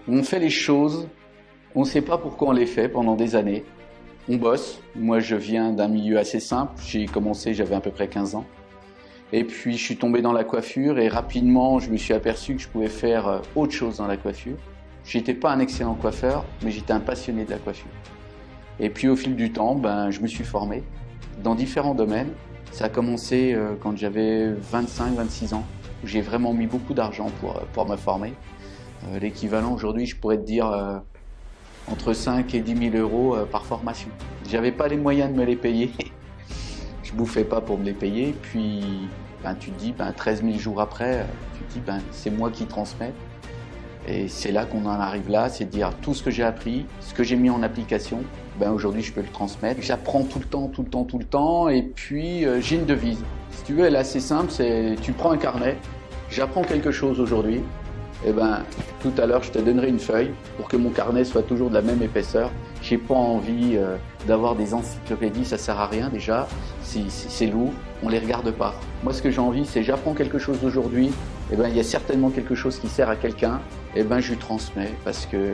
On fait les choses, on ne sait pas pourquoi on les fait pendant des années. On bosse. Moi, je viens d'un milieu assez simple. J'ai commencé, j'avais à peu près 15 ans. Et puis, je suis tombé dans la coiffure et rapidement, je me suis aperçu que je pouvais faire autre chose dans la coiffure. J'étais pas un excellent coiffeur, mais j'étais un passionné de la coiffure. Et puis, au fil du temps, je me suis formé dans différents domaines. Ça a commencé quand j'avais 25-26 ans, où j'ai vraiment mis beaucoup d'argent pour me former. L'équivalent aujourd'hui, je pourrais te dire entre 5 et 10 000 euros par formation. J'avais pas les moyens de me les payer. Je bouffais pas pour me les payer. Puis, tu te dis, 13 000 jours après, tu te dis, c'est moi qui transmets. Et c'est là qu'on en arrive là, c'est de dire tout ce que j'ai appris, ce que j'ai mis en application, aujourd'hui je peux le transmettre. J'apprends tout le temps, et puis j'ai une devise. Si tu veux, elle est assez simple, c'est tu prends un carnet, j'apprends quelque chose aujourd'hui, et tout à l'heure je te donnerai une feuille pour que mon carnet soit toujours de la même épaisseur. J'ai pas envie d'avoir des encyclopédies, ça sert à rien déjà, c'est lourd, on les regarde pas. Moi ce que j'ai envie, c'est j'apprends quelque chose aujourd'hui, il y a certainement quelque chose qui sert à quelqu'un, je lui transmets parce que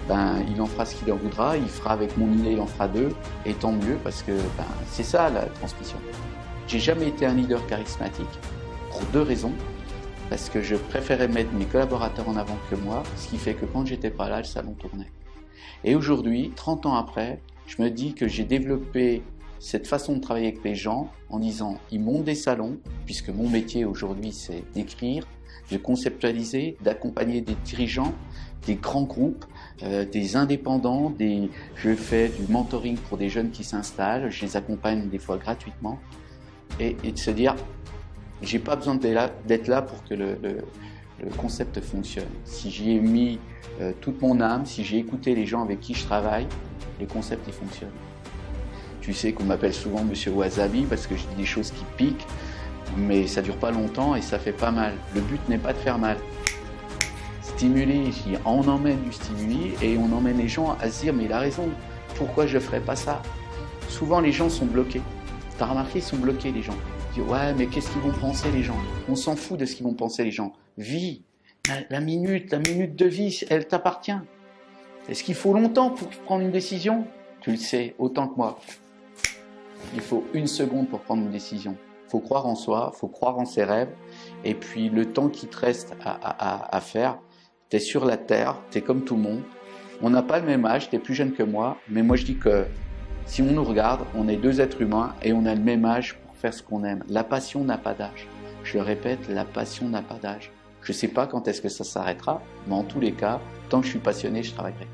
il en fera ce qu'il en voudra, il fera avec mon idée, il en fera deux, et tant mieux parce que c'est ça la transmission. J'ai jamais été un leader charismatique pour deux raisons. Parce que je préférais mettre mes collaborateurs en avant que moi, ce qui fait que quand j'étais pas là, le salon tournait. Et aujourd'hui, 30 ans après, je me dis que j'ai développé cette façon de travailler avec les gens en disant, ils montent des salons, puisque mon métier aujourd'hui c'est d'écrire, de conceptualiser, d'accompagner des dirigeants, des grands groupes, des indépendants, je fais du mentoring pour des jeunes qui s'installent, je les accompagne des fois gratuitement, et de se dire, j'ai pas besoin d'être là pour que le concept fonctionne. Si j'y ai mis toute mon âme, si j'ai écouté les gens avec qui je travaille, le concept il fonctionne. Tu sais qu'on m'appelle souvent Monsieur Wasabi parce que je dis des choses qui piquent, mais ça dure pas longtemps et ça fait pas mal. Le but n'est pas de faire mal. Stimuler, on emmène du stimuli et on emmène les gens à se dire mais il a raison, pourquoi je ferais pas ça? Souvent les gens sont bloqués. T'as remarqué, ils sont bloqués les gens. Ouais, mais qu'est-ce qu'ils vont penser les gens? On s'en fout de ce qu'ils vont penser les gens. Vis, la minute de vie, elle t'appartient. Est-ce qu'il faut longtemps pour prendre une décision? Tu le sais autant que moi. Il faut 1 seconde pour prendre une décision. Il faut croire en soi, il faut croire en ses rêves. Et puis le temps qui te reste à faire, tu es sur la terre, tu es comme tout le monde. On n'a pas le même âge, tu es plus jeune que moi. Mais moi je dis que si on nous regarde, on est 2 êtres humains et on a le même âge pour faire ce qu'on aime. La passion n'a pas d'âge. Je le répète, la passion n'a pas d'âge. Je ne sais pas quand est-ce que ça s'arrêtera, mais en tous les cas, tant que je suis passionné, je travaillerai.